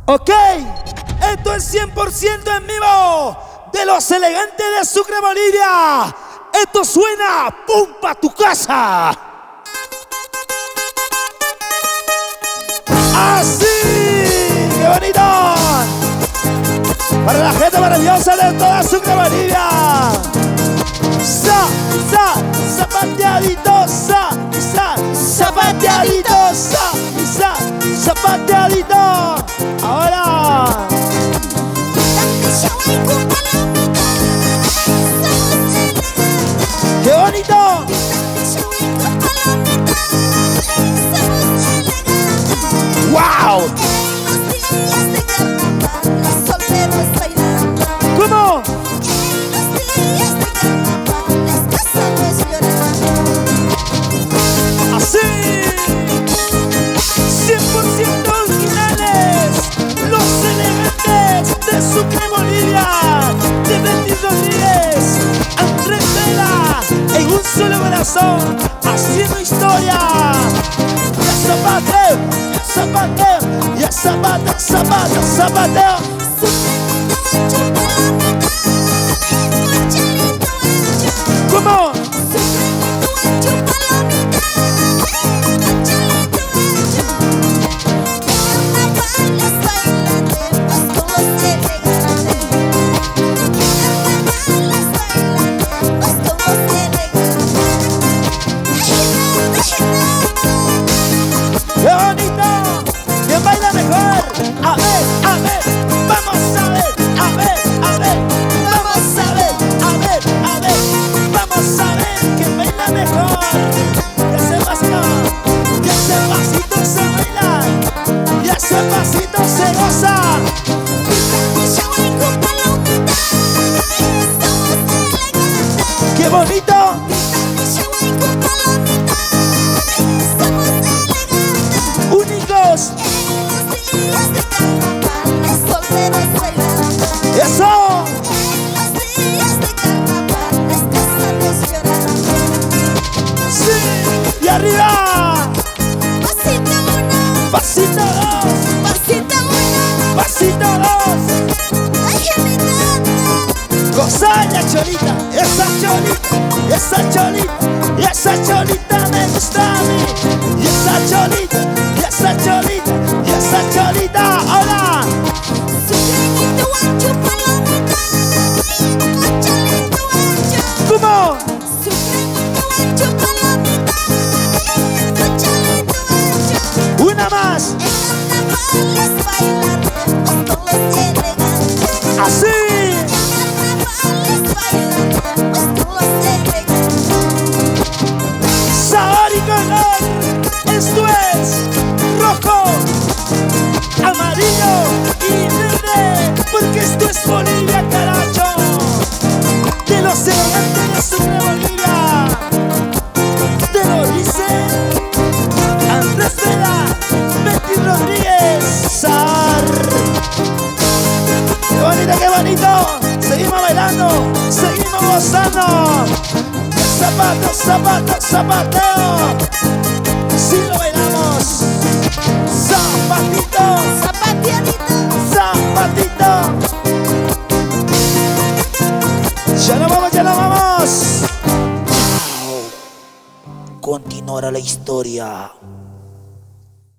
Ok, esto es 100% en vivo de los elegantes de Sucre, Bolivia. Esto suena pum pa' tu casa. Así, qué bonito. Para la gente maravillosa de toda Sucre, Bolivia. Zapateadito, zapateadito, zapateadito. Ahora. ¡Qué bonito! ¡Wow! ¿Cómo? Así, 100% originales, los elegantes de Sucre, Bolivia, de Betty Rodríguez, Andrés Vela, en un solo corazón, haciendo historia. Ya zapateo, ya zapateo. ¿Cómo? ¡Qué bonito! ¿Quién baila mejor? A ver, vamos a ver, vamos a ver, vamos a ver quién baila mejor. Y ese pasito se baila, y ese pasito se goza. ¡Qué bonito! Únicos. ¡Eso! ¡Sí! ¡Y arriba! Pasito 1, pasito 2. Gozalla, cholita, esa cholita me gusta a mí. Y esa cholita, ahora. ¿Cómo? Una más. Así. Sabor y color. Esto es rojo, amarillo y verde, porque esto es Bolivia, carajo. De los elegantes de Sucre, Bolivia. Te lo dice Andrés Vela, Betty Rodríguez, Sar. ¡Qué bonito! Seguimos bailando, seguimos gozando. Zapateo. Sí lo bailamos. Zapatito. Ya no vamos. Continuará la historia.